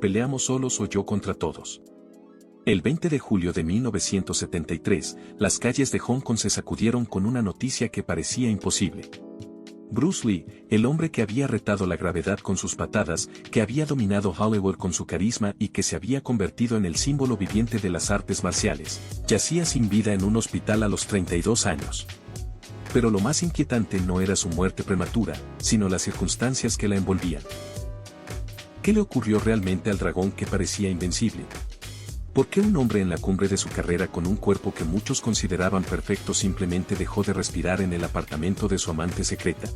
peleamos solos o yo contra todos. El 20 de julio de 1973, las calles de Hong Kong se sacudieron con una noticia que parecía imposible. Bruce Lee, el hombre que había retado la gravedad con sus patadas, que había dominado Hollywood con su carisma y que se había convertido en el símbolo viviente de las artes marciales, yacía sin vida en un hospital a los 32 años. Pero lo más inquietante no era su muerte prematura, sino las circunstancias que la envolvían. ¿Qué le ocurrió realmente al dragón que parecía invencible? ¿Por qué un hombre en la cumbre de su carrera con un cuerpo que muchos consideraban perfecto simplemente dejó de respirar en el apartamento de su amante secreta?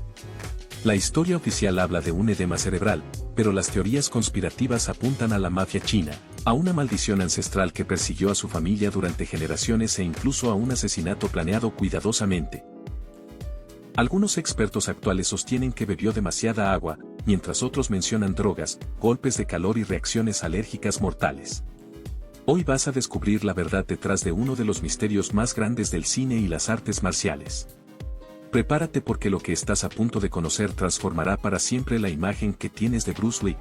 La historia oficial habla de un edema cerebral, pero las teorías conspirativas apuntan a la mafia china, a una maldición ancestral que persiguió a su familia durante generaciones e incluso a un asesinato planeado cuidadosamente. Algunos expertos actuales sostienen que bebió demasiada agua, mientras otros mencionan drogas, golpes de calor y reacciones alérgicas mortales. Hoy vas a descubrir la verdad detrás de uno de los misterios más grandes del cine y las artes marciales. Prepárate porque lo que estás a punto de conocer transformará para siempre la imagen que tienes de Bruce Lee.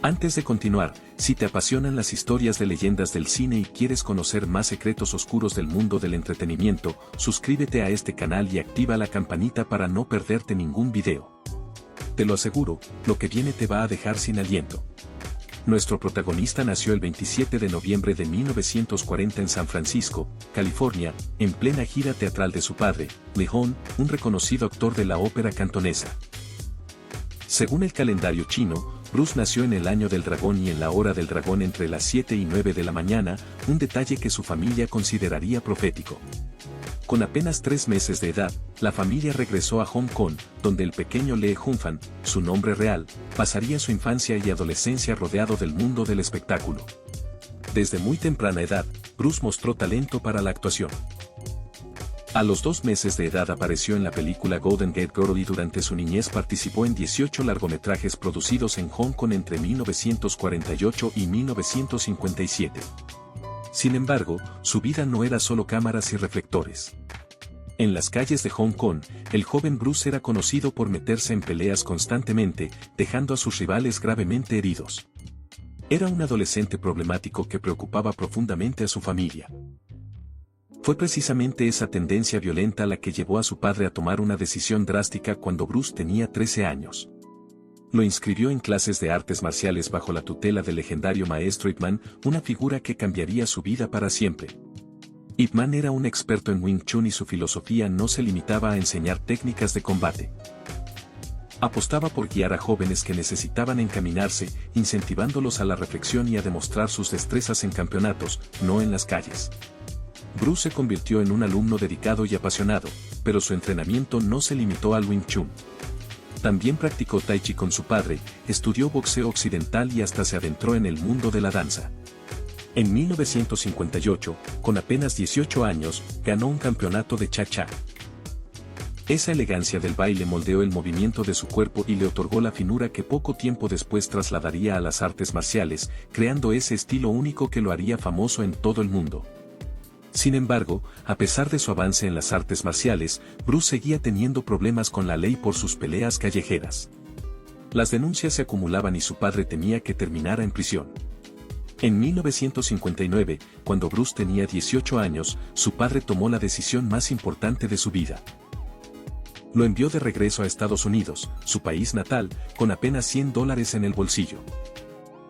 Antes de continuar, si te apasionan las historias de leyendas del cine y quieres conocer más secretos oscuros del mundo del entretenimiento, suscríbete a este canal y activa la campanita para no perderte ningún video. Te lo aseguro, lo que viene te va a dejar sin aliento. Nuestro protagonista nació el 27 de noviembre de 1940 en San Francisco, California, en plena gira teatral de su padre, Lee Hon, un reconocido actor de la ópera cantonesa. Según el calendario chino, Bruce nació en el año del dragón y en la hora del dragón entre las 7 y 9 de la mañana, un detalle que su familia consideraría profético. Con apenas 3 meses de edad, la familia regresó a Hong Kong, donde el pequeño Lee Hun-fan, su nombre real, pasaría su infancia y adolescencia rodeado del mundo del espectáculo. Desde muy temprana edad, Bruce mostró talento para la actuación. A los 2 meses de edad apareció en la película Golden Gate Girl y durante su niñez participó en 18 largometrajes producidos en Hong Kong entre 1948 y 1957. Sin embargo, su vida no era solo cámaras y reflectores. En las calles de Hong Kong, el joven Bruce era conocido por meterse en peleas constantemente, dejando a sus rivales gravemente heridos. Era un adolescente problemático que preocupaba profundamente a su familia. Fue precisamente esa tendencia violenta la que llevó a su padre a tomar una decisión drástica cuando Bruce tenía 13 años. Lo inscribió en clases de artes marciales bajo la tutela del legendario maestro Ip Man, una figura que cambiaría su vida para siempre. Ip Man era un experto en Wing Chun y su filosofía no se limitaba a enseñar técnicas de combate. Apostaba por guiar a jóvenes que necesitaban encaminarse, incentivándolos a la reflexión y a demostrar sus destrezas en campeonatos, no en las calles. Bruce se convirtió en un alumno dedicado y apasionado, pero su entrenamiento no se limitó al Wing Chun. También practicó Tai Chi con su padre, estudió boxeo occidental y hasta se adentró en el mundo de la danza. En 1958, con apenas 18 años, ganó un campeonato de cha-cha. Esa elegancia del baile moldeó el movimiento de su cuerpo y le otorgó la finura que poco tiempo después trasladaría a las artes marciales, creando ese estilo único que lo haría famoso en todo el mundo. Sin embargo, a pesar de su avance en las artes marciales, Bruce seguía teniendo problemas con la ley por sus peleas callejeras. Las denuncias se acumulaban y su padre temía que terminara en prisión. En 1959, cuando Bruce tenía 18 años, su padre tomó la decisión más importante de su vida. Lo envió de regreso a Estados Unidos, su país natal, con apenas $100 en el bolsillo.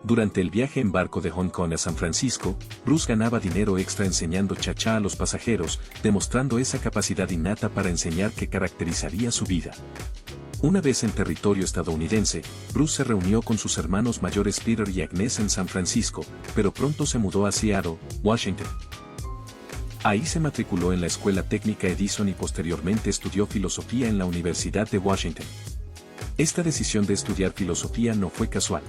Durante el viaje en barco de Hong Kong a San Francisco, Bruce ganaba dinero extra enseñando cha-cha a los pasajeros, demostrando esa capacidad innata para enseñar que caracterizaría su vida. Una vez en territorio estadounidense, Bruce se reunió con sus hermanos mayores Peter y Agnes en San Francisco, pero pronto se mudó a Seattle, Washington. Ahí se matriculó en la Escuela Técnica Edison y posteriormente estudió filosofía en la Universidad de Washington. Esta decisión de estudiar filosofía no fue casual.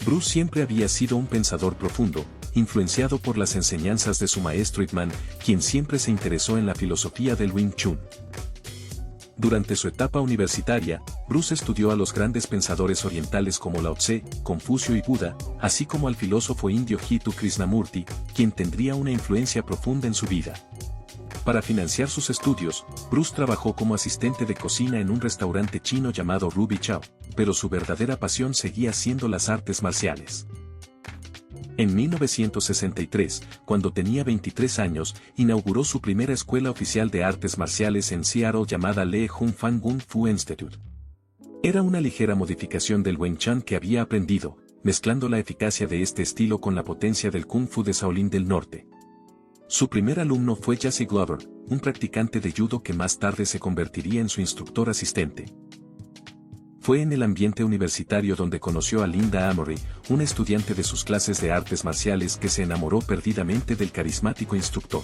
Bruce siempre había sido un pensador profundo, influenciado por las enseñanzas de su maestro Ip Man, quien siempre se interesó en la filosofía del Wing Chun. Durante su etapa universitaria, Bruce estudió a los grandes pensadores orientales como Lao Tse, Confucio y Buda, así como al filósofo indio Jiddu Krishnamurti, quien tendría una influencia profunda en su vida. Para financiar sus estudios, Bruce trabajó como asistente de cocina en un restaurante chino llamado Ruby Chow, pero su verdadera pasión seguía siendo las artes marciales. En 1963, cuando tenía 23 años, inauguró su primera escuela oficial de artes marciales en Seattle llamada Le Hun Fan Kung Fu Institute. Era una ligera modificación del Wing Chun que había aprendido, mezclando la eficacia de este estilo con la potencia del Kung Fu de Shaolin del Norte. Su primer alumno fue Jesse Glover, un practicante de judo que más tarde se convertiría en su instructor asistente. Fue en el ambiente universitario donde conoció a Linda Amory, una estudiante de sus clases de artes marciales que se enamoró perdidamente del carismático instructor.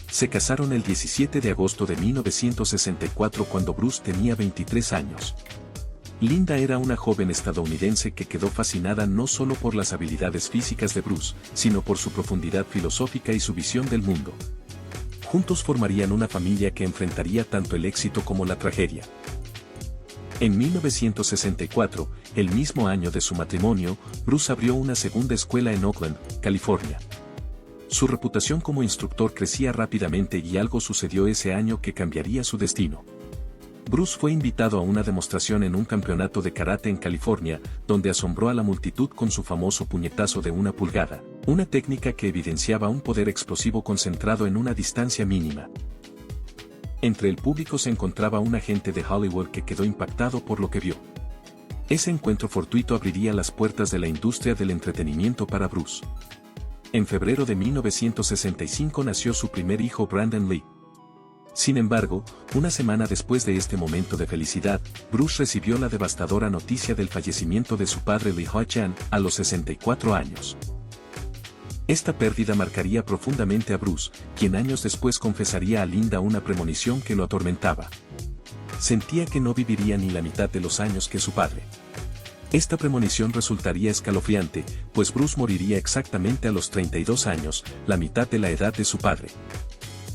Se casaron el 17 de agosto de 1964 cuando Bruce tenía 23 años. Linda era una joven estadounidense que quedó fascinada no solo por las habilidades físicas de Bruce, sino por su profundidad filosófica y su visión del mundo. Juntos formarían una familia que enfrentaría tanto el éxito como la tragedia. En 1964, el mismo año de su matrimonio, Bruce abrió una segunda escuela en Oakland, California. Su reputación como instructor crecía rápidamente y algo sucedió ese año que cambiaría su destino. Bruce fue invitado a una demostración en un campeonato de karate en California, donde asombró a la multitud con su famoso puñetazo de 1 pulgada, una técnica que evidenciaba un poder explosivo concentrado en una distancia mínima. Entre el público se encontraba un agente de Hollywood que quedó impactado por lo que vio. Ese encuentro fortuito abriría las puertas de la industria del entretenimiento para Bruce. En febrero de 1965 nació su primer hijo Brandon Lee. Sin embargo, una semana después de este momento de felicidad, Bruce recibió la devastadora noticia del fallecimiento de su padre Lee Ho-chan, a los 64 años. Esta pérdida marcaría profundamente a Bruce, quien años después confesaría a Linda una premonición que lo atormentaba. Sentía que no viviría ni la mitad de los años que su padre. Esta premonición resultaría escalofriante, pues Bruce moriría exactamente a los 32 años, la mitad de la edad de su padre.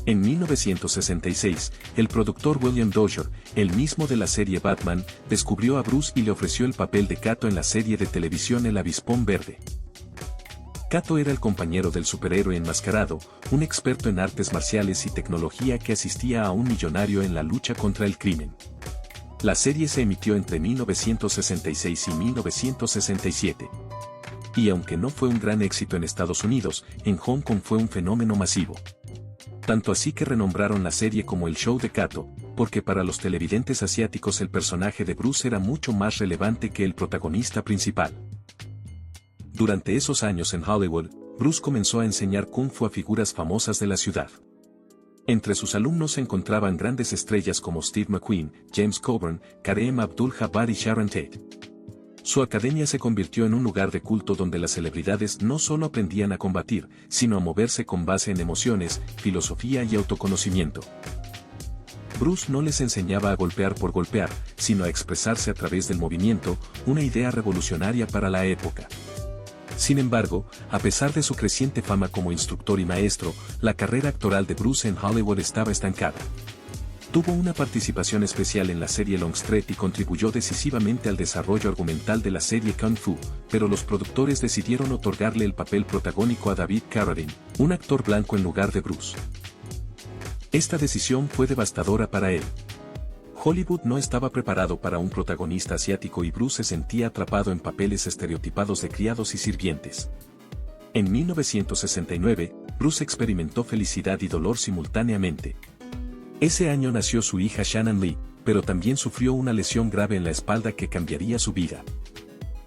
En 1966, el productor William Dozier, el mismo de la serie Batman, descubrió a Bruce y le ofreció el papel de Kato en la serie de televisión El Avispón Verde. Kato era el compañero del superhéroe enmascarado, un experto en artes marciales y tecnología que asistía a un millonario en la lucha contra el crimen. La serie se emitió entre 1966 y 1967. Y aunque no fue un gran éxito en Estados Unidos, en Hong Kong fue un fenómeno masivo. Tanto así que renombraron la serie como el show de Kato, porque para los televidentes asiáticos el personaje de Bruce era mucho más relevante que el protagonista principal. Durante esos años en Hollywood, Bruce comenzó a enseñar Kung Fu a figuras famosas de la ciudad. Entre sus alumnos se encontraban grandes estrellas como Steve McQueen, James Coburn, Kareem Abdul-Jabbar y Sharon Tate. Su academia se convirtió en un lugar de culto donde las celebridades no solo aprendían a combatir, sino a moverse con base en emociones, filosofía y autoconocimiento. Bruce no les enseñaba a golpear por golpear, sino a expresarse a través del movimiento, una idea revolucionaria para la época. Sin embargo, a pesar de su creciente fama como instructor y maestro, la carrera actoral de Bruce en Hollywood estaba estancada. Tuvo una participación especial en la serie Longstreet y contribuyó decisivamente al desarrollo argumental de la serie Kung Fu, pero los productores decidieron otorgarle el papel protagónico a David Carradine, un actor blanco en lugar de Bruce. Esta decisión fue devastadora para él. Hollywood no estaba preparado para un protagonista asiático y Bruce se sentía atrapado en papeles estereotipados de criados y sirvientes. En 1969, Bruce experimentó felicidad y dolor simultáneamente. Ese año nació su hija Shannon Lee, pero también sufrió una lesión grave en la espalda que cambiaría su vida.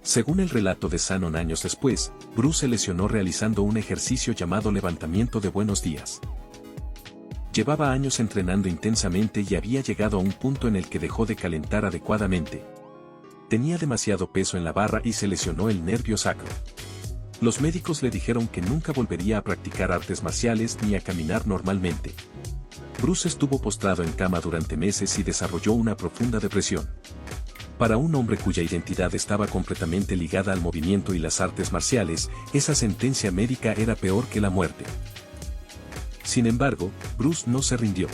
Según el relato de Shannon años después, Bruce se lesionó realizando un ejercicio llamado levantamiento de buenos días. Llevaba años entrenando intensamente y había llegado a un punto en el que dejó de calentar adecuadamente. Tenía demasiado peso en la barra y se lesionó el nervio sacro. Los médicos le dijeron que nunca volvería a practicar artes marciales ni a caminar normalmente. Bruce estuvo postrado en cama durante meses y desarrolló una profunda depresión. Para un hombre cuya identidad estaba completamente ligada al movimiento y las artes marciales, esa sentencia médica era peor que la muerte. Sin embargo, Bruce no se rindió.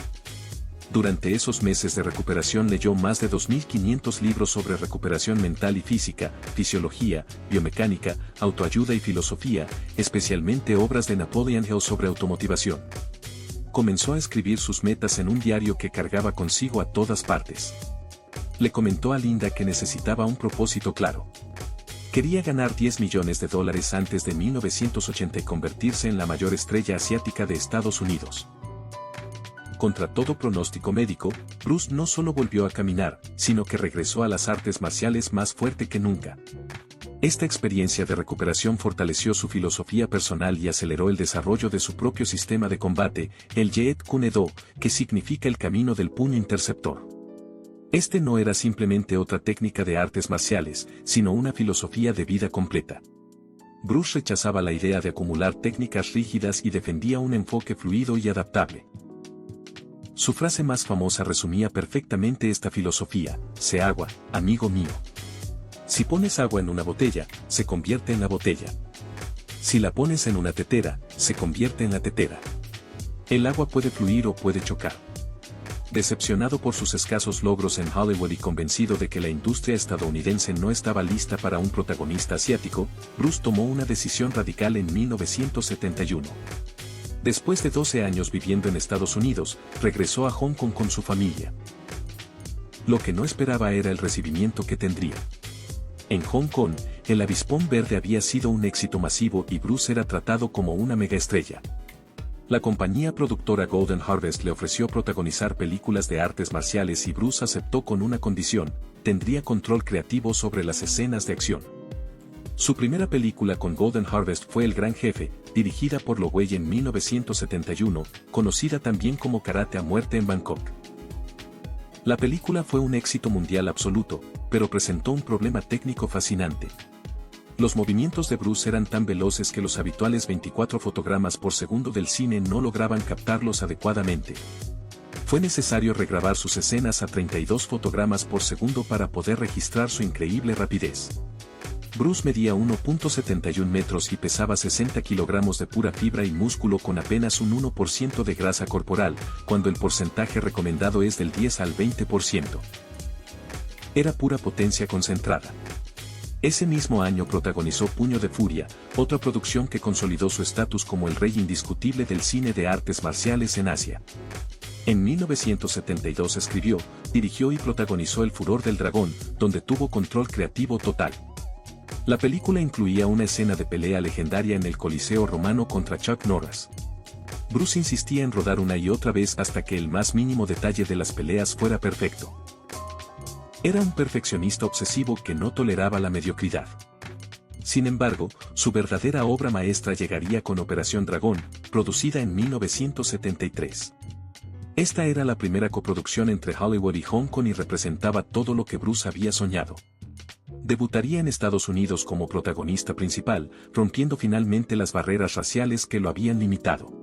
Durante esos meses de recuperación leyó más de 2.500 libros sobre recuperación mental y física, fisiología, biomecánica, autoayuda y filosofía, especialmente obras de Napoleon Hill sobre automotivación. comenzó a escribir sus metas en un diario que cargaba consigo a todas partes. Le comentó a Linda que necesitaba un propósito claro. Quería ganar $10 millones antes de 1980 y convertirse en la mayor estrella asiática de Estados Unidos. Contra todo pronóstico médico, Bruce no solo volvió a caminar, sino que regresó a las artes marciales más fuerte que nunca. Esta experiencia de recuperación fortaleció su filosofía personal y aceleró el desarrollo de su propio sistema de combate, el Jeet Kune Do, que significa el camino del puño interceptor. Este no era simplemente otra técnica de artes marciales, sino una filosofía de vida completa. Bruce rechazaba la idea de acumular técnicas rígidas y defendía un enfoque fluido y adaptable. Su frase más famosa resumía perfectamente esta filosofía: sé agua, amigo mío. Si pones agua en una botella, se convierte en la botella. Si la pones en una tetera, se convierte en la tetera. El agua puede fluir o puede chocar. Decepcionado por sus escasos logros en Hollywood y convencido de que la industria estadounidense no estaba lista para un protagonista asiático, Bruce tomó una decisión radical en 1971. Después de 12 años viviendo en Estados Unidos, regresó a Hong Kong con su familia. Lo que no esperaba era el recibimiento que tendría. En Hong Kong, El Avispón Verde había sido un éxito masivo y Bruce era tratado como una megaestrella. La compañía productora Golden Harvest le ofreció protagonizar películas de artes marciales y Bruce aceptó con una condición: tendría control creativo sobre las escenas de acción. Su primera película con Golden Harvest fue El Gran Jefe, dirigida por Lo Wei en 1971, conocida también como Karate a Muerte en Bangkok. La película fue un éxito mundial absoluto, pero presentó un problema técnico fascinante. Los movimientos de Bruce eran tan veloces que los habituales 24 fotogramas por segundo del cine no lograban captarlos adecuadamente. Fue necesario regrabar sus escenas a 32 fotogramas por segundo para poder registrar su increíble rapidez. Bruce medía 1.71 metros y pesaba 60 kilogramos de pura fibra y músculo con apenas un 1% de grasa corporal, cuando el porcentaje recomendado es del 10 al 20%. Era pura potencia concentrada. Ese mismo año protagonizó Puño de Furia, otra producción que consolidó su estatus como el rey indiscutible del cine de artes marciales en Asia. En 1972 escribió, dirigió y protagonizó El Furor del Dragón, donde tuvo control creativo total. La película incluía una escena de pelea legendaria en el Coliseo Romano contra Chuck Norris. Bruce insistía en rodar una y otra vez hasta que el más mínimo detalle de las peleas fuera perfecto. Era un perfeccionista obsesivo que no toleraba la mediocridad. Sin embargo, su verdadera obra maestra llegaría con Operación Dragón, producida en 1973. Esta era la primera coproducción entre Hollywood y Hong Kong y representaba todo lo que Bruce había soñado. Debutaría en Estados Unidos como protagonista principal, rompiendo finalmente las barreras raciales que lo habían limitado.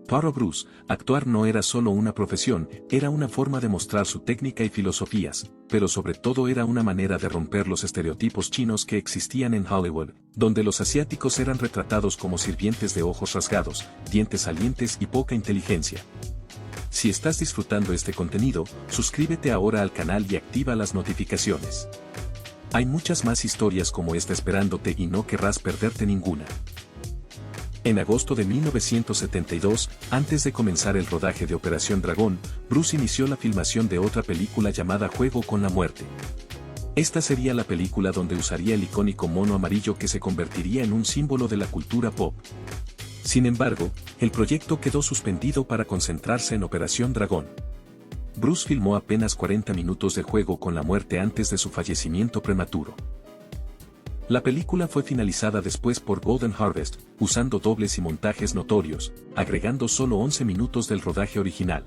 Para Bruce, actuar no era solo una profesión, era una forma de mostrar su técnica y filosofías, pero sobre todo era una manera de romper los estereotipos chinos que existían en Hollywood, donde los asiáticos eran retratados como sirvientes de ojos rasgados, dientes salientes y poca inteligencia. Si estás disfrutando este contenido, suscríbete ahora al canal y activa las notificaciones. Hay muchas más historias como esta esperándote y no querrás perderte ninguna. En agosto de 1972, antes de comenzar el rodaje de Operación Dragón, Bruce inició la filmación de otra película llamada Juego con la Muerte. Esta sería la película donde usaría el icónico mono amarillo que se convertiría en un símbolo de la cultura pop. Sin embargo, el proyecto quedó suspendido para concentrarse en Operación Dragón. Bruce filmó apenas 40 minutos de Juego con la Muerte antes de su fallecimiento prematuro. La película fue finalizada después por Golden Harvest, usando dobles y montajes notorios, agregando solo 11 minutos del rodaje original.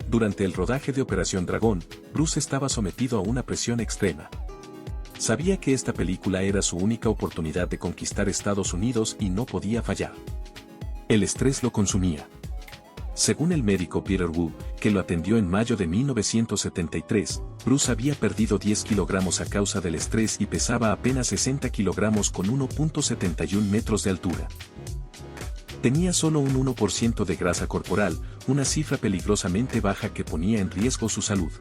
Durante el rodaje de Operación Dragón, Bruce estaba sometido a una presión extrema. Sabía que esta película era su única oportunidad de conquistar Estados Unidos y no podía fallar. El estrés lo consumía. Según el médico Peter Wu, que lo atendió en mayo de 1973, Bruce había perdido 10 kilogramos a causa del estrés y pesaba apenas 60 kilogramos con 1.71 metros de altura. Tenía solo un 1% de grasa corporal, una cifra peligrosamente baja que ponía en riesgo su salud.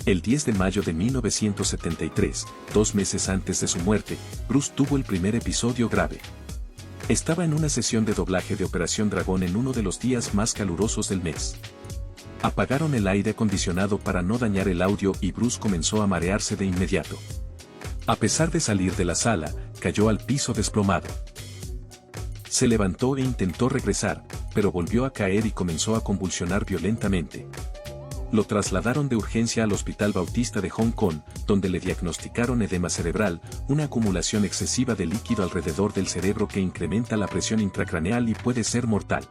El 10 de mayo de 1973, 2 meses antes de su muerte, Bruce tuvo el primer episodio grave. Estaba en una sesión de doblaje de Operación Dragón en uno de los días más calurosos del mes. Apagaron el aire acondicionado para no dañar el audio y Bruce comenzó a marearse de inmediato. A pesar de salir de la sala, cayó al piso desplomado. Se levantó e intentó regresar, pero volvió a caer y comenzó a convulsionar violentamente. Lo trasladaron de urgencia al Hospital Bautista de Hong Kong, donde le diagnosticaron edema cerebral, una acumulación excesiva de líquido alrededor del cerebro que incrementa la presión intracraneal y puede ser mortal.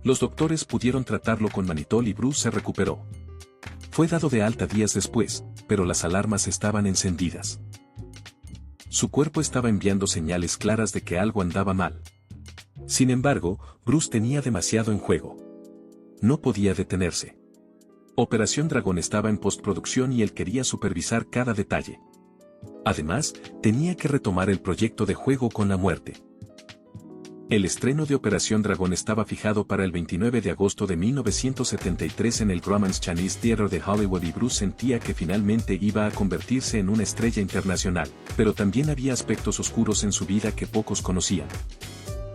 Los doctores pudieron tratarlo con manitol y Bruce se recuperó. Fue dado de alta días después, pero las alarmas estaban encendidas. Su cuerpo estaba enviando señales claras de que algo andaba mal. Sin embargo, Bruce tenía demasiado en juego. No podía detenerse. Operación Dragón estaba en postproducción y él quería supervisar cada detalle. Además, tenía que retomar el proyecto de Juego con la Muerte. El estreno de Operación Dragón estaba fijado para el 29 de agosto de 1973 en el Grauman's Chinese Theatre de Hollywood y Bruce sentía que finalmente iba a convertirse en una estrella internacional, pero también había aspectos oscuros en su vida que pocos conocían.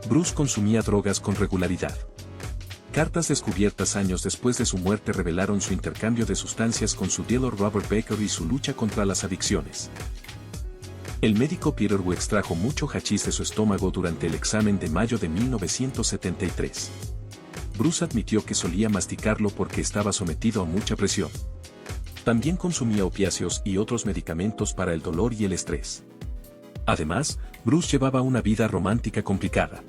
Bruce consumía drogas con regularidad. Cartas descubiertas años después de su muerte revelaron su intercambio de sustancias con su dealer Robert Baker y su lucha contra las adicciones. El médico Peter Wu extrajo mucho hachís de su estómago durante el examen de mayo de 1973. Bruce admitió que solía masticarlo porque estaba sometido a mucha presión. También consumía opiáceos y otros medicamentos para el dolor y el estrés. Además, Bruce llevaba una vida romántica complicada.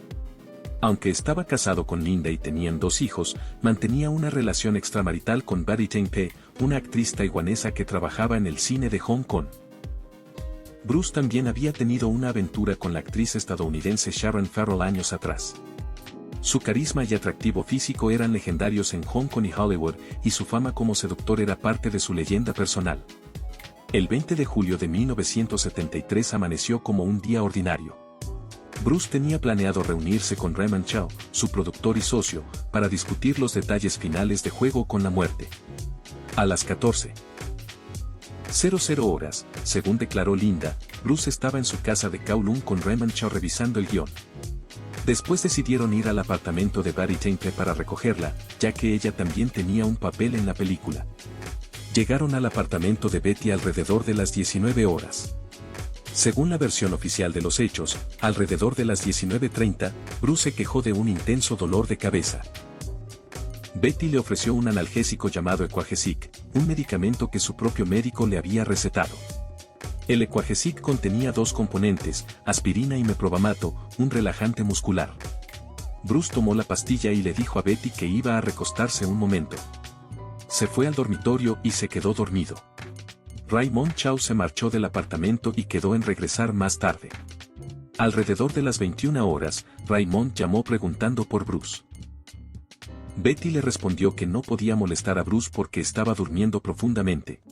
Aunque estaba casado con Linda y tenían 2 hijos, mantenía una relación extramarital con Betty Teng Pe, una actriz taiwanesa que trabajaba en el cine de Hong Kong. Bruce también había tenido una aventura con la actriz estadounidense Sharon Farrell años atrás. Su carisma y atractivo físico eran legendarios en Hong Kong y Hollywood, y su fama como seductor era parte de su leyenda personal. El 20 de julio de 1973 amaneció como un día ordinario. Bruce tenía planeado reunirse con Raymond Chow, su productor y socio, para discutir los detalles finales de Juego con la Muerte. A las 14:00 según declaró Linda, Bruce estaba en su casa de Kowloon con Raymond Chow revisando el guión. Después decidieron ir al apartamento de Betty Teng Pe para recogerla, ya que ella también tenía un papel en la película. Llegaron al apartamento de Betty alrededor de las 19 horas. Según la versión oficial de los hechos, alrededor de las 19:30, Bruce se quejó de un intenso dolor de cabeza. Betty le ofreció un analgésico llamado Equagesic, un medicamento que su propio médico le había recetado. El Equagesic contenía 2 componentes, aspirina y meprobamato, un relajante muscular. Bruce tomó la pastilla y le dijo a Betty que iba a recostarse un momento. Se fue al dormitorio y se quedó dormido. Raymond Chow se marchó del apartamento y quedó en regresar más tarde. Alrededor de las 21 horas, Raymond llamó preguntando por Bruce. Betty le respondió que no podía molestar a Bruce porque estaba durmiendo profundamente.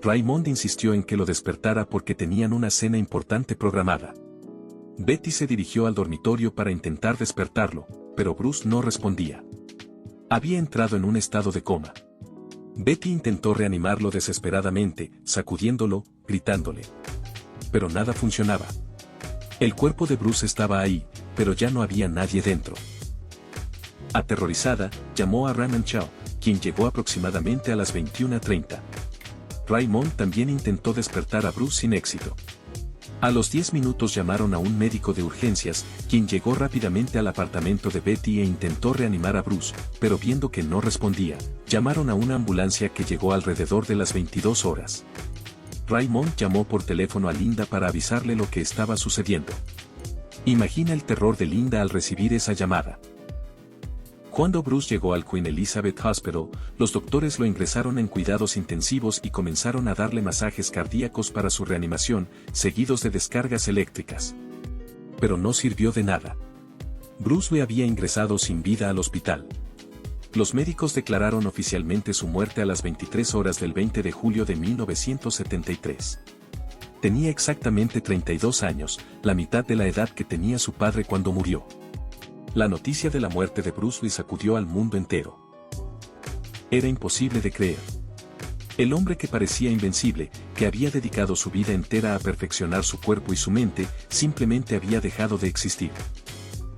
Raymond insistió en que lo despertara porque tenían una cena importante programada. Betty se dirigió al dormitorio para intentar despertarlo, pero Bruce no respondía. Había entrado en un estado de coma. Betty intentó reanimarlo desesperadamente, sacudiéndolo, gritándole. Pero nada funcionaba. El cuerpo de Bruce estaba ahí, pero ya no había nadie dentro. Aterrorizada, llamó a Raymond Chow, quien llegó aproximadamente a las 21:30. Raymond también intentó despertar a Bruce sin éxito. A los 10 minutos llamaron a un médico de urgencias, quien llegó rápidamente al apartamento de Betty e intentó reanimar a Bruce, pero viendo que no respondía, llamaron a una ambulancia que llegó alrededor de las 22 horas. Raymond llamó por teléfono a Linda para avisarle lo que estaba sucediendo. Imagina el terror de Linda al recibir esa llamada. Cuando Bruce llegó al Queen Elizabeth Hospital, los doctores lo ingresaron en cuidados intensivos y comenzaron a darle masajes cardíacos para su reanimación, seguidos de descargas eléctricas. Pero no sirvió de nada. Bruce le había ingresado sin vida al hospital. Los médicos declararon oficialmente su muerte a las 23 horas del 20 de julio de 1973. Tenía exactamente 32 años, la mitad de la edad que tenía su padre cuando murió. La noticia de la muerte de Bruce Lee sacudió al mundo entero. Era imposible de creer. El hombre que parecía invencible, que había dedicado su vida entera a perfeccionar su cuerpo y su mente, simplemente había dejado de existir.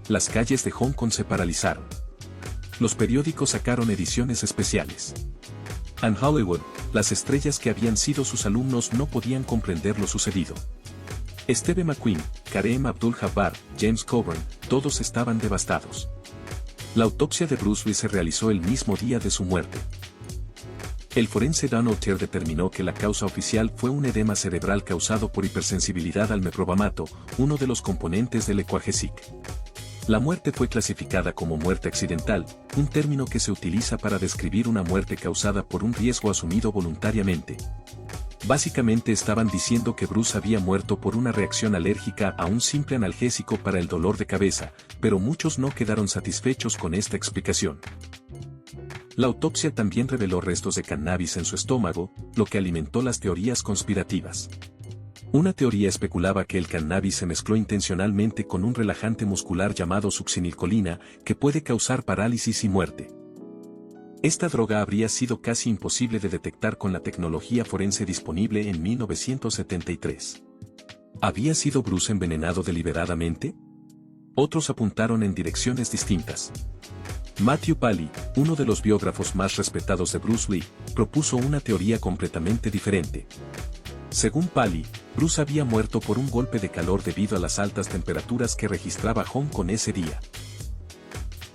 las calles de Hong Kong se paralizaron. Los periódicos sacaron ediciones especiales. En Hollywood, las estrellas que habían sido sus alumnos no podían comprender lo sucedido. Steve McQueen, Kareem Abdul-Jabbar, James Coburn, todos estaban devastados. La autopsia de Bruce Lee se realizó el mismo día de su muerte. El forense Donald Ter determinó que la causa oficial fue un edema cerebral causado por hipersensibilidad al meprobamato, uno de los componentes del Aquagesic. La muerte fue clasificada como muerte accidental, un término que se utiliza para describir una muerte causada por un riesgo asumido voluntariamente. Básicamente estaban diciendo que Bruce había muerto por una reacción alérgica a un simple analgésico para el dolor de cabeza, pero muchos no quedaron satisfechos con esta explicación. La autopsia también reveló restos de cannabis en su estómago, lo que alimentó las teorías conspirativas. Una teoría especulaba que el cannabis se mezcló intencionalmente con un relajante muscular llamado succinilcolina, que puede causar parálisis y muerte. Esta droga habría sido casi imposible de detectar con la tecnología forense disponible en 1973. ¿Había sido Bruce envenenado deliberadamente? Otros apuntaron en direcciones distintas. Matthew Paley, uno de los biógrafos más respetados de Bruce Lee, propuso una teoría completamente diferente. Según Paley, Bruce había muerto por un golpe de calor debido a las altas temperaturas que registraba Hong Kong ese día.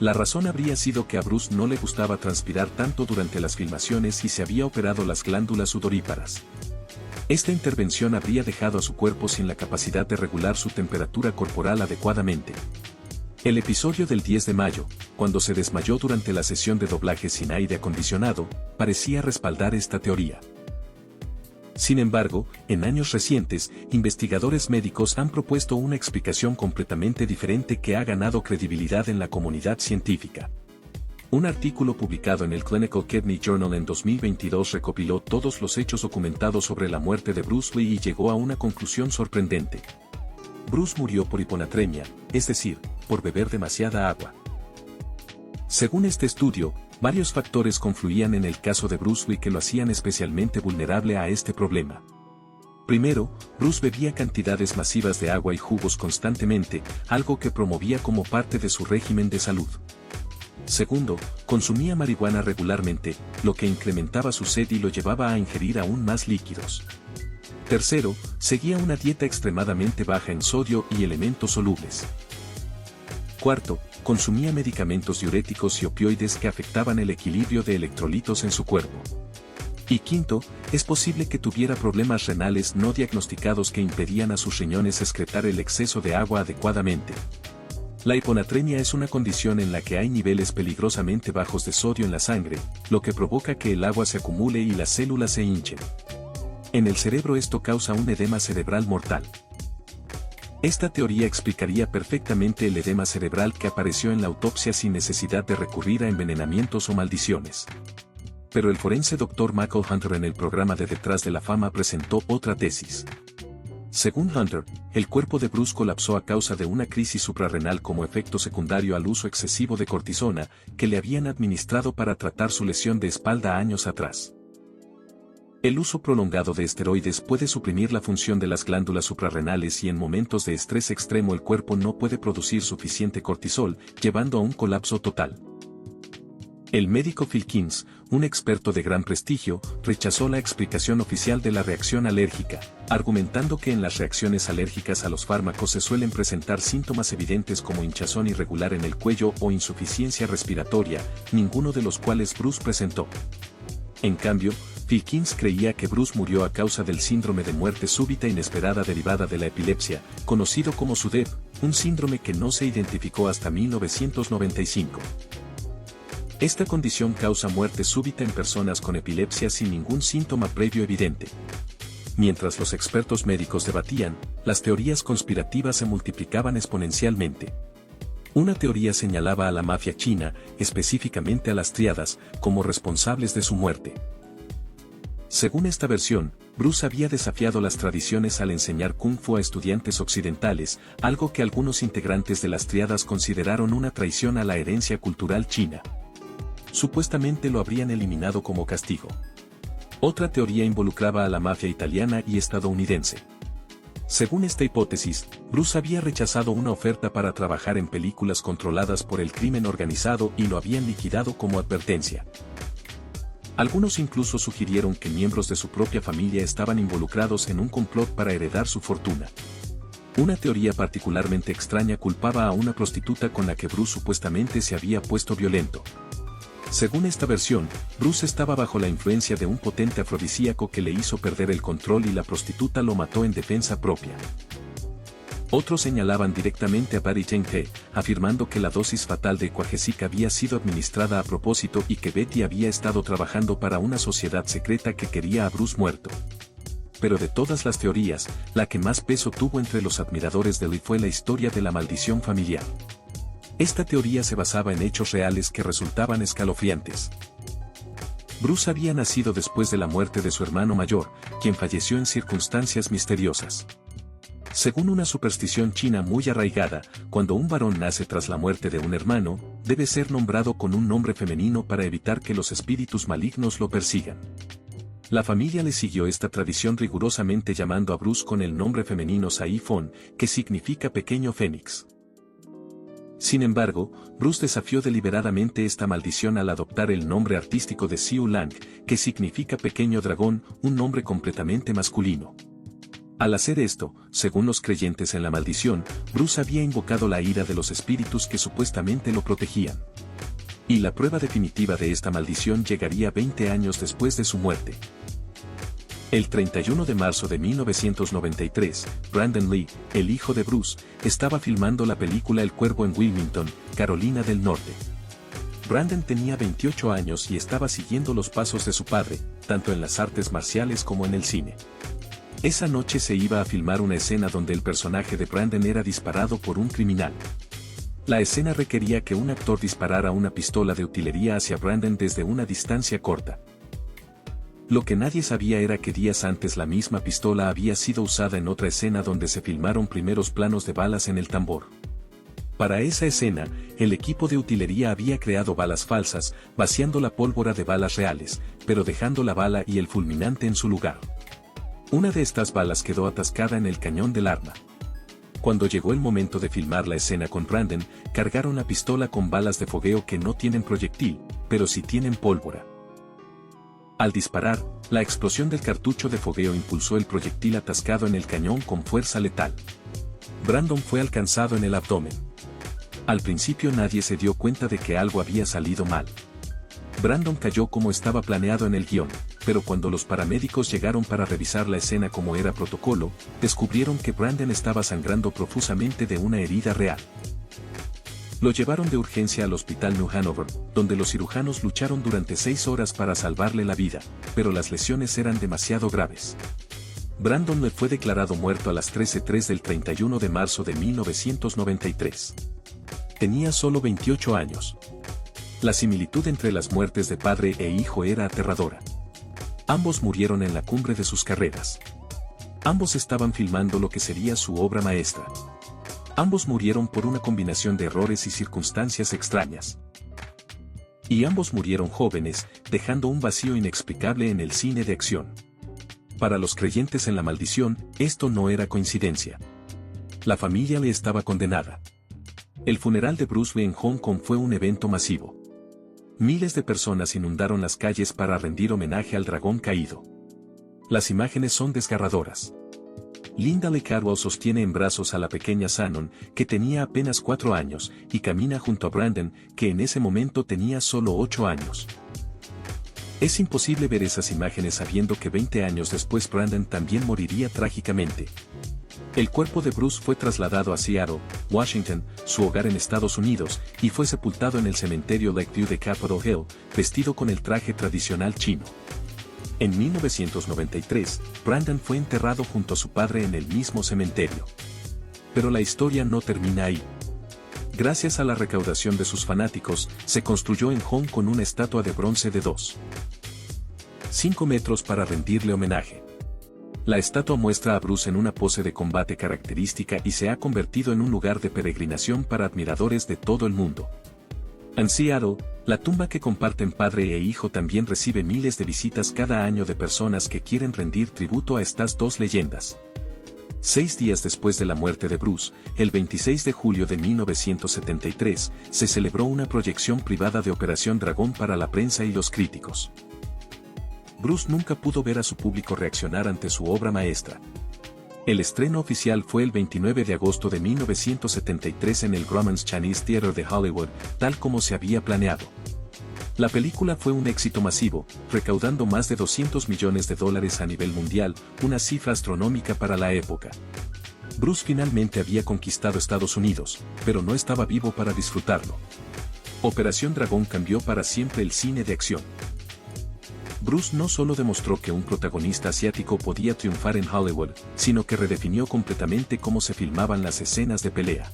La razón habría sido que a Bruce no le gustaba transpirar tanto durante las filmaciones y se había operado las glándulas sudoríparas. Esta intervención habría dejado a su cuerpo sin la capacidad de regular su temperatura corporal adecuadamente. El episodio del 10 de mayo, cuando se desmayó durante la sesión de doblaje sin aire acondicionado, parecía respaldar esta teoría. Sin embargo, en años recientes, investigadores médicos han propuesto una explicación completamente diferente que ha ganado credibilidad en la comunidad científica. Un artículo publicado en el Clinical Kidney Journal en 2022 recopiló todos los hechos documentados sobre la muerte de Bruce Lee y llegó a una conclusión sorprendente. Bruce murió por hiponatremia, es decir, por beber demasiada agua. Según este estudio, varios factores confluían en el caso de Bruce Lee que lo hacían especialmente vulnerable a este problema. Primero, Bruce bebía cantidades masivas de agua y jugos constantemente, algo que promovía como parte de su régimen de salud. Segundo, consumía marihuana regularmente, lo que incrementaba su sed y lo llevaba a ingerir aún más líquidos. Tercero, seguía una dieta extremadamente baja en sodio y elementos solubles. Cuarto, consumía medicamentos diuréticos y opioides que afectaban el equilibrio de electrolitos en su cuerpo. Y quinto, es posible que tuviera problemas renales no diagnosticados que impedían a sus riñones excretar el exceso de agua adecuadamente. La hiponatremia es una condición en la que hay niveles peligrosamente bajos de sodio en la sangre, lo que provoca que el agua se acumule y las células se hinchen. En el cerebro esto causa un edema cerebral mortal. Esta teoría explicaría perfectamente el edema cerebral que apareció en la autopsia sin necesidad de recurrir a envenenamientos o maldiciones. Pero el forense Dr. Michael Hunter en el programa de Detrás de la Fama presentó otra tesis. Según Hunter, el cuerpo de Bruce colapsó a causa de una crisis suprarrenal como efecto secundario al uso excesivo de cortisona, que le habían administrado para tratar su lesión de espalda años atrás. El uso prolongado de esteroides puede suprimir la función de las glándulas suprarrenales y en momentos de estrés extremo el cuerpo no puede producir suficiente cortisol, llevando a un colapso total. El médico Phil King's, un experto de gran prestigio, rechazó la explicación oficial de la reacción alérgica, argumentando que en las reacciones alérgicas a los fármacos se suelen presentar síntomas evidentes como hinchazón irregular en el cuello o insuficiencia respiratoria, ninguno de los cuales Bruce presentó. En cambio, Phil King's creía que Bruce murió a causa del síndrome de muerte súbita inesperada derivada de la epilepsia, conocido como SUDEP, un síndrome que no se identificó hasta 1995. Esta condición causa muerte súbita en personas con epilepsia sin ningún síntoma previo evidente. Mientras los expertos médicos debatían, las teorías conspirativas se multiplicaban exponencialmente. Una teoría señalaba a la mafia china, específicamente a las tríadas, como responsables de su muerte. Según esta versión, Bruce había desafiado las tradiciones al enseñar Kung Fu a estudiantes occidentales, algo que algunos integrantes de las tríadas consideraron una traición a la herencia cultural china. Supuestamente lo habrían eliminado como castigo. Otra teoría involucraba a la mafia italiana y estadounidense. Según esta hipótesis, Bruce había rechazado una oferta para trabajar en películas controladas por el crimen organizado y lo habían liquidado como advertencia. Algunos incluso sugirieron que miembros de su propia familia estaban involucrados en un complot para heredar su fortuna. Una teoría particularmente extraña culpaba a una prostituta con la que Bruce supuestamente se había puesto violento. Según esta versión, Bruce estaba bajo la influencia de un potente afrodisíaco que le hizo perder el control y la prostituta lo mató en defensa propia. Otros señalaban directamente a Patty Jane T., afirmando que la dosis fatal de Quajesic había sido administrada a propósito y que Betty había estado trabajando para una sociedad secreta que quería a Bruce muerto. Pero de todas las teorías, la que más peso tuvo entre los admiradores de Lee fue la historia de la maldición familiar. Esta teoría se basaba en hechos reales que resultaban escalofriantes. Bruce había nacido después de la muerte de su hermano mayor, quien falleció en circunstancias misteriosas. Según una superstición china muy arraigada, cuando un varón nace tras la muerte de un hermano, debe ser nombrado con un nombre femenino para evitar que los espíritus malignos lo persigan. La familia le siguió esta tradición rigurosamente llamando a Bruce con el nombre femenino Sai Fon, que significa pequeño fénix. Sin embargo, Bruce desafió deliberadamente esta maldición al adoptar el nombre artístico de Xiu Lang, que significa pequeño dragón, un nombre completamente masculino. Al hacer esto, según los creyentes en la maldición, Bruce había invocado la ira de los espíritus que supuestamente lo protegían. Y la prueba definitiva de esta maldición llegaría 20 años después de su muerte. El 31 de marzo de 1993, Brandon Lee, el hijo de Bruce, estaba filmando la película El Cuervo en Wilmington, Carolina del Norte. Brandon tenía 28 años y estaba siguiendo los pasos de su padre, tanto en las artes marciales como en el cine. Esa noche se iba a filmar una escena donde el personaje de Brandon era disparado por un criminal. La escena requería que un actor disparara una pistola de utilería hacia Brandon desde una distancia corta. Lo que nadie sabía era que días antes la misma pistola había sido usada en otra escena donde se filmaron primeros planos de balas en el tambor. Para esa escena, el equipo de utilería había creado balas falsas, vaciando la pólvora de balas reales, pero dejando la bala y el fulminante en su lugar. Una de estas balas quedó atascada en el cañón del arma. Cuando llegó el momento de filmar la escena con Brandon, cargaron la pistola con balas de fogueo que no tienen proyectil, pero sí tienen pólvora. Al disparar, la explosión del cartucho de fogueo impulsó el proyectil atascado en el cañón con fuerza letal. Brandon fue alcanzado en el abdomen. Al principio nadie se dio cuenta de que algo había salido mal. Brandon cayó como estaba planeado en el guión, pero cuando los paramédicos llegaron para revisar la escena como era protocolo, descubrieron que Brandon estaba sangrando profusamente de una herida real. Lo llevaron de urgencia al hospital New Hanover, donde los cirujanos lucharon durante 6 horas para salvarle la vida, pero las lesiones eran demasiado graves. Brandon le fue declarado muerto a las 13:03 del 31 de marzo de 1993. Tenía solo 28 años. La similitud entre las muertes de padre e hijo era aterradora. Ambos murieron en la cumbre de sus carreras. Ambos estaban filmando lo que sería su obra maestra. Ambos murieron por una combinación de errores y circunstancias extrañas. Y ambos murieron jóvenes, dejando un vacío inexplicable en el cine de acción. Para los creyentes en la maldición, esto no era coincidencia. La familia le estaba condenada. El funeral de Bruce Lee en Hong Kong fue un evento masivo. Miles de personas inundaron las calles para rendir homenaje al dragón caído. Las imágenes son desgarradoras. Linda Lee Carwell sostiene en brazos a la pequeña Shannon, que tenía apenas 4 años, y camina junto a Brandon, que en ese momento tenía solo 8 años. Es imposible ver esas imágenes sabiendo que 20 años después Brandon también moriría trágicamente. El cuerpo de Bruce fue trasladado a Seattle, Washington, su hogar en Estados Unidos, y fue sepultado en el cementerio Lakeview de Capitol Hill, vestido con el traje tradicional chino. En 1993, Brandon fue enterrado junto a su padre en el mismo cementerio. Pero la historia no termina ahí. Gracias a la recaudación de sus fanáticos, se construyó en Hong Kong una estatua de bronce de 2,5 metros para rendirle homenaje. La estatua muestra a Bruce en una pose de combate característica y se ha convertido en un lugar de peregrinación para admiradores de todo el mundo. En Seattle, la tumba que comparten padre e hijo también recibe miles de visitas cada año de personas que quieren rendir tributo a estas dos leyendas. 6 días después de la muerte de Bruce, el 26 de julio de 1973, se celebró una proyección privada de Operación Dragón para la prensa y los críticos. Bruce nunca pudo ver a su público reaccionar ante su obra maestra. El estreno oficial fue el 29 de agosto de 1973 en el Grauman's Chinese Theatre de Hollywood, tal como se había planeado. La película fue un éxito masivo, recaudando más de $200 millones a nivel mundial, una cifra astronómica para la época. Bruce finalmente había conquistado Estados Unidos, pero no estaba vivo para disfrutarlo. Operación Dragón cambió para siempre el cine de acción. Bruce no solo demostró que un protagonista asiático podía triunfar en Hollywood, sino que redefinió completamente cómo se filmaban las escenas de pelea.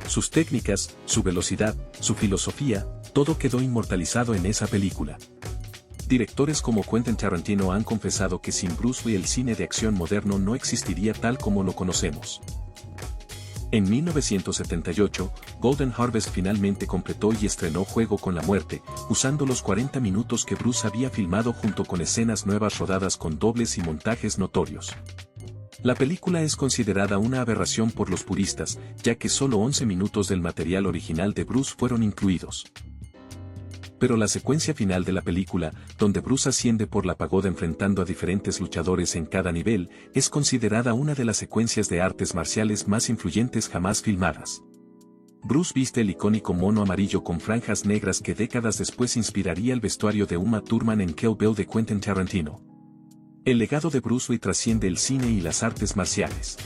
Sus técnicas, su velocidad, su filosofía, todo quedó inmortalizado en esa película. Directores como Quentin Tarantino han confesado que sin Bruce Lee el cine de acción moderno no existiría tal como lo conocemos. En 1978, Golden Harvest finalmente completó y estrenó Juego con la Muerte, usando los 40 minutos que Bruce había filmado junto con escenas nuevas rodadas con dobles y montajes notorios. La película es considerada una aberración por los puristas, ya que solo 11 minutos del material original de Bruce fueron incluidos. Pero la secuencia final de la película, donde Bruce asciende por la pagoda enfrentando a diferentes luchadores en cada nivel, es considerada una de las secuencias de artes marciales más influyentes jamás filmadas. Bruce viste el icónico mono amarillo con franjas negras que décadas después inspiraría el vestuario de Uma Thurman en Kill Bill de Quentin Tarantino. El legado de Bruce Lee trasciende el cine y las artes marciales.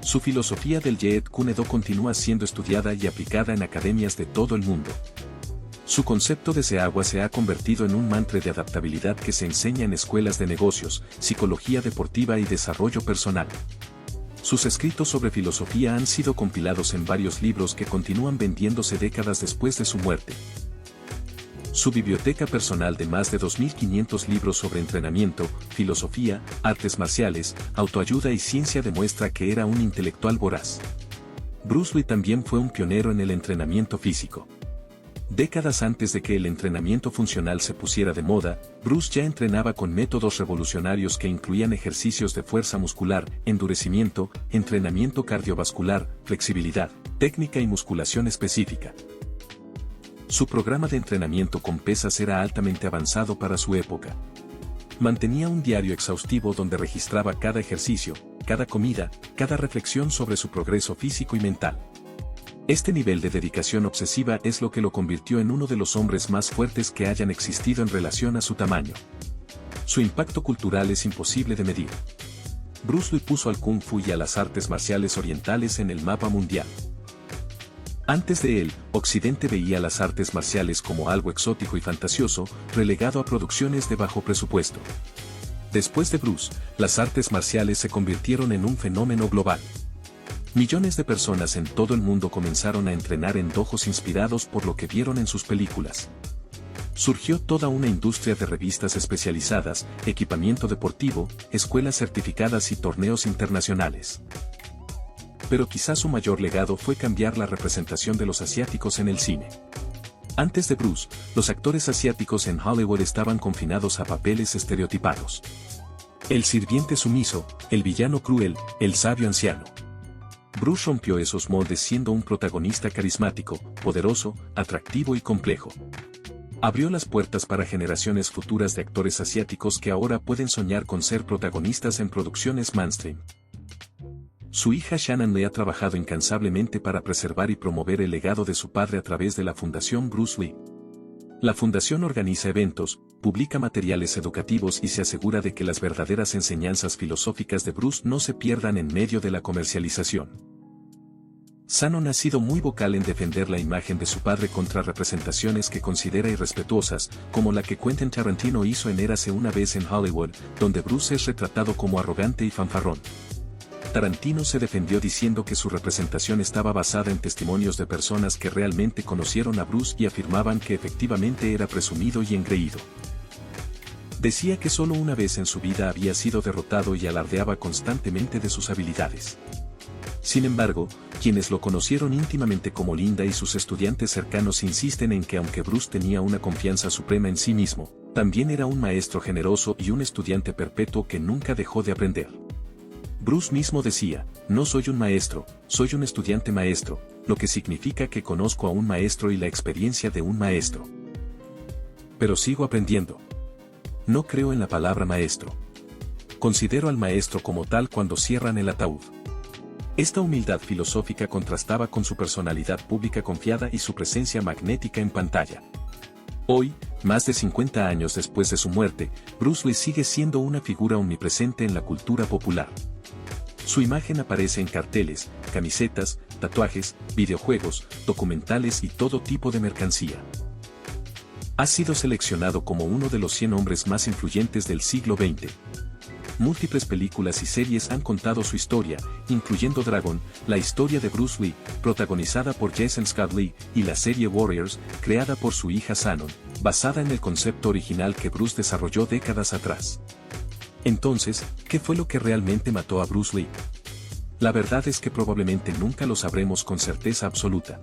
Su filosofía del Jeet Kune Do continúa siendo estudiada y aplicada en academias de todo el mundo. Su concepto de Seagua se ha convertido en un mantra de adaptabilidad que se enseña en escuelas de negocios, psicología deportiva y desarrollo personal. Sus escritos sobre filosofía han sido compilados en varios libros que continúan vendiéndose décadas después de su muerte. Su biblioteca personal de más de 2.500 libros sobre entrenamiento, filosofía, artes marciales, autoayuda y ciencia demuestra que era un intelectual voraz. Bruce Lee también fue un pionero en el entrenamiento físico. Décadas antes de que el entrenamiento funcional se pusiera de moda, Bruce ya entrenaba con métodos revolucionarios que incluían ejercicios de fuerza muscular, endurecimiento, entrenamiento cardiovascular, flexibilidad, técnica y musculación específica. Su programa de entrenamiento con pesas era altamente avanzado para su época. Mantenía un diario exhaustivo donde registraba cada ejercicio, cada comida, cada reflexión sobre su progreso físico y mental. Este nivel de dedicación obsesiva es lo que lo convirtió en uno de los hombres más fuertes que hayan existido en relación a su tamaño. Su impacto cultural es imposible de medir. Bruce Lee puso al Kung Fu y a las artes marciales orientales en el mapa mundial. Antes de él, Occidente veía las artes marciales como algo exótico y fantasioso, relegado a producciones de bajo presupuesto. Después de Bruce, las artes marciales se convirtieron en un fenómeno global. Millones de personas en todo el mundo comenzaron a entrenar en dojos inspirados por lo que vieron en sus películas. Surgió toda una industria de revistas especializadas, equipamiento deportivo, escuelas certificadas y torneos internacionales. Pero quizás su mayor legado fue cambiar la representación de los asiáticos en el cine. Antes de Bruce, los actores asiáticos en Hollywood estaban confinados a papeles estereotipados. El sirviente sumiso, el villano cruel, el sabio anciano. Bruce rompió esos moldes siendo un protagonista carismático, poderoso, atractivo y complejo. Abrió las puertas para generaciones futuras de actores asiáticos que ahora pueden soñar con ser protagonistas en producciones mainstream. Su hija Shannon Lee ha trabajado incansablemente para preservar y promover el legado de su padre a través de la Fundación Bruce Lee. La fundación organiza eventos, publica materiales educativos y se asegura de que las verdaderas enseñanzas filosóficas de Bruce no se pierdan en medio de la comercialización. Shannon ha sido muy vocal en defender la imagen de su padre contra representaciones que considera irrespetuosas, como la que Quentin Tarantino hizo en Érase una vez en Hollywood, donde Bruce es retratado como arrogante y fanfarrón. Tarantino se defendió diciendo que su representación estaba basada en testimonios de personas que realmente conocieron a Bruce y afirmaban que efectivamente era presumido y engreído. Decía que solo una vez en su vida había sido derrotado y alardeaba constantemente de sus habilidades. Sin embargo, quienes lo conocieron íntimamente como Linda y sus estudiantes cercanos insisten en que aunque Bruce tenía una confianza suprema en sí mismo, también era un maestro generoso y un estudiante perpetuo que nunca dejó de aprender. Bruce mismo decía, no soy un maestro, soy un estudiante maestro, lo que significa que conozco a un maestro y la experiencia de un maestro. Pero sigo aprendiendo. No creo en la palabra maestro. Considero al maestro como tal cuando cierran el ataúd. Esta humildad filosófica contrastaba con su personalidad pública confiada y su presencia magnética en pantalla. Hoy, más de 50 años después de su muerte, Bruce Lee sigue siendo una figura omnipresente en la cultura popular. Su imagen aparece en carteles, camisetas, tatuajes, videojuegos, documentales y todo tipo de mercancía. Ha sido seleccionado como uno de los 100 hombres más influyentes del siglo XX. Múltiples películas y series han contado su historia, incluyendo Dragon, la historia de Bruce Lee, protagonizada por Jason Scott Lee, y la serie Warriors, creada por su hija Shannon, basada en el concepto original que Bruce desarrolló décadas atrás. Entonces, ¿qué fue lo que realmente mató a Bruce Lee? La verdad es que probablemente nunca lo sabremos con certeza absoluta.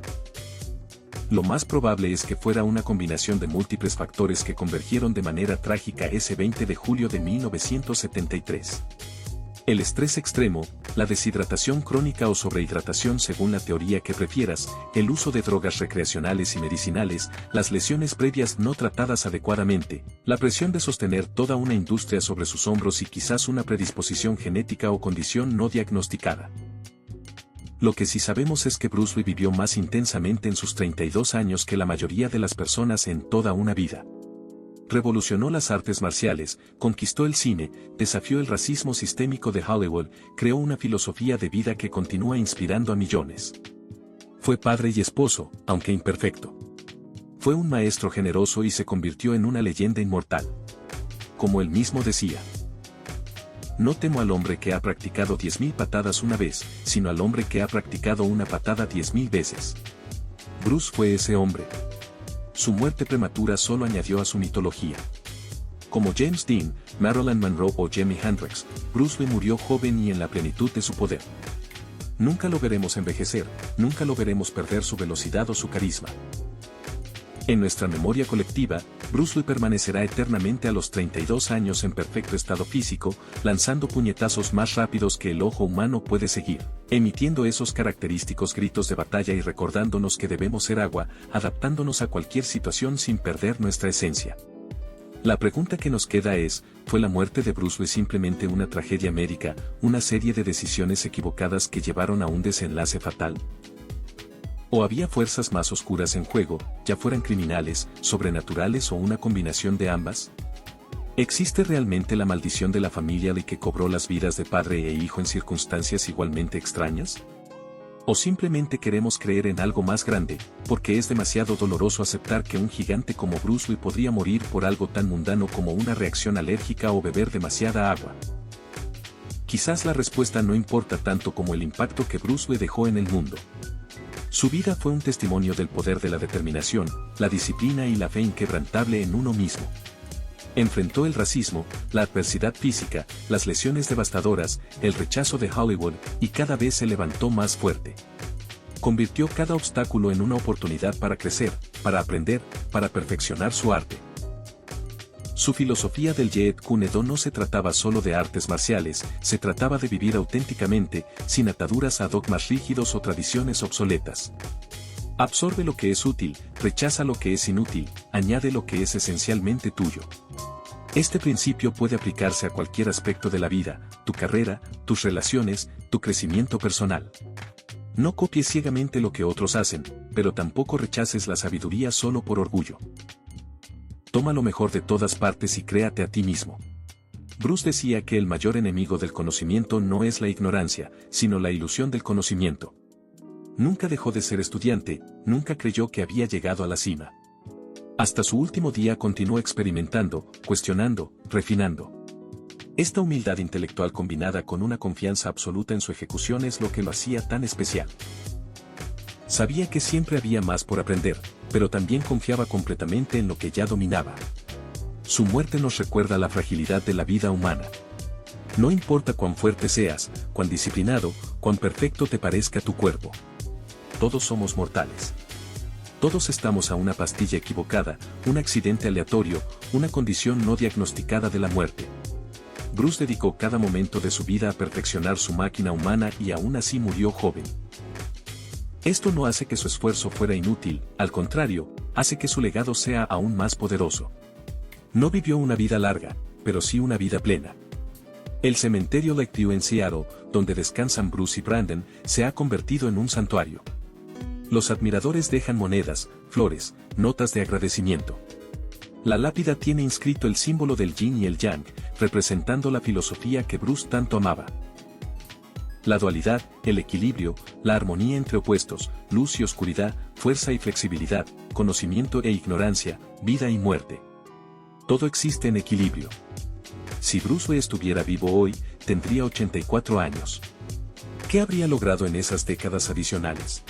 Lo más probable es que fuera una combinación de múltiples factores que convergieron de manera trágica ese 20 de julio de 1973. El estrés extremo, la deshidratación crónica o sobrehidratación según la teoría que prefieras, el uso de drogas recreacionales y medicinales, las lesiones previas no tratadas adecuadamente, la presión de sostener toda una industria sobre sus hombros y quizás una predisposición genética o condición no diagnosticada. Lo que sí sabemos es que Bruce Lee vivió más intensamente en sus 32 años que la mayoría de las personas en toda una vida. Revolucionó las artes marciales, conquistó el cine, desafió el racismo sistémico de Hollywood, creó una filosofía de vida que continúa inspirando a millones. Fue padre y esposo, aunque imperfecto. Fue un maestro generoso y se convirtió en una leyenda inmortal. Como él mismo decía: no temo al hombre que ha practicado 10.000 patadas una vez, sino al hombre que ha practicado una patada 10.000 veces. Bruce fue ese hombre. Su muerte prematura solo añadió a su mitología. Como James Dean, Marilyn Monroe o Jimi Hendrix, Bruce Lee murió joven y en la plenitud de su poder. Nunca lo veremos envejecer, nunca lo veremos perder su velocidad o su carisma. En nuestra memoria colectiva, Bruce Lee permanecerá eternamente a los 32 años en perfecto estado físico, lanzando puñetazos más rápidos que el ojo humano puede seguir, emitiendo esos característicos gritos de batalla y recordándonos que debemos ser agua, adaptándonos a cualquier situación sin perder nuestra esencia. La pregunta que nos queda es, ¿fue la muerte de Bruce Lee simplemente una tragedia médica, una serie de decisiones equivocadas que llevaron a un desenlace fatal? ¿O había fuerzas más oscuras en juego, ya fueran criminales, sobrenaturales o una combinación de ambas? ¿Existe realmente la maldición de la familia Lee que cobró las vidas de padre e hijo en circunstancias igualmente extrañas? ¿O simplemente queremos creer en algo más grande, porque es demasiado doloroso aceptar que un gigante como Bruce Lee podría morir por algo tan mundano como una reacción alérgica o beber demasiada agua? Quizás la respuesta no importa tanto como el impacto que Bruce Lee dejó en el mundo. Su vida fue un testimonio del poder de la determinación, la disciplina y la fe inquebrantable en uno mismo. Enfrentó el racismo, la adversidad física, las lesiones devastadoras, el rechazo de Hollywood, y cada vez se levantó más fuerte. Convirtió cada obstáculo en una oportunidad para crecer, para aprender, para perfeccionar su arte. Su filosofía del Jeet Kune Do no se trataba solo de artes marciales, se trataba de vivir auténticamente, sin ataduras a dogmas rígidos o tradiciones obsoletas. Absorbe lo que es útil, rechaza lo que es inútil, añade lo que es esencialmente tuyo. Este principio puede aplicarse a cualquier aspecto de la vida, tu carrera, tus relaciones, tu crecimiento personal. No copies ciegamente lo que otros hacen, pero tampoco rechaces la sabiduría solo por orgullo. Toma lo mejor de todas partes y créate a ti mismo. Bruce decía que el mayor enemigo del conocimiento no es la ignorancia, sino la ilusión del conocimiento. Nunca dejó de ser estudiante, nunca creyó que había llegado a la cima. Hasta su último día continuó experimentando, cuestionando, refinando. Esta humildad intelectual combinada con una confianza absoluta en su ejecución es lo que lo hacía tan especial. Sabía que siempre había más por aprender, pero también confiaba completamente en lo que ya dominaba. Su muerte nos recuerda la fragilidad de la vida humana. No importa cuán fuerte seas, cuán disciplinado, cuán perfecto te parezca tu cuerpo. Todos somos mortales. Todos estamos a una pastilla equivocada, un accidente aleatorio, una condición no diagnosticada de la muerte. Bruce dedicó cada momento de su vida a perfeccionar su máquina humana y aún así murió joven. Esto no hace que su esfuerzo fuera inútil, al contrario, hace que su legado sea aún más poderoso. No vivió una vida larga, pero sí una vida plena. El cementerio Lakeview en Seattle, donde descansan Bruce y Brandon, se ha convertido en un santuario. Los admiradores dejan monedas, flores, notas de agradecimiento. La lápida tiene inscrito el símbolo del yin y el yang, representando la filosofía que Bruce tanto amaba. La dualidad, el equilibrio, la armonía entre opuestos, luz y oscuridad, fuerza y flexibilidad, conocimiento e ignorancia, vida y muerte. Todo existe en equilibrio. Si Bruce Lee estuviera vivo hoy, tendría 84 años. ¿Qué habría logrado en esas décadas adicionales?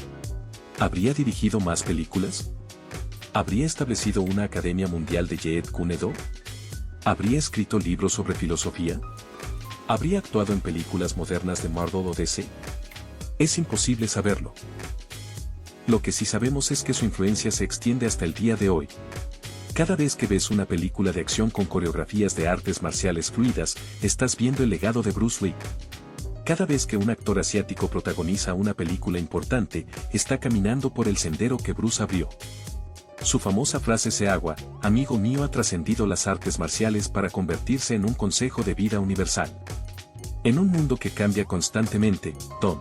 ¿Habría dirigido más películas? ¿Habría establecido una academia mundial de Jeet Kune Do? ¿Habría escrito libros sobre filosofía? ¿Habría actuado en películas modernas de Marvel o DC? Es imposible saberlo. Lo que sí sabemos es que su influencia se extiende hasta el día de hoy. Cada vez que ves una película de acción con coreografías de artes marciales fluidas, estás viendo el legado de Bruce Lee. Cada vez que un actor asiático protagoniza una película importante, está caminando por el sendero que Bruce abrió. Su famosa frase Seagua, amigo mío, ha trascendido las artes marciales para convertirse en un consejo de vida universal. En un mundo que cambia constantemente, Don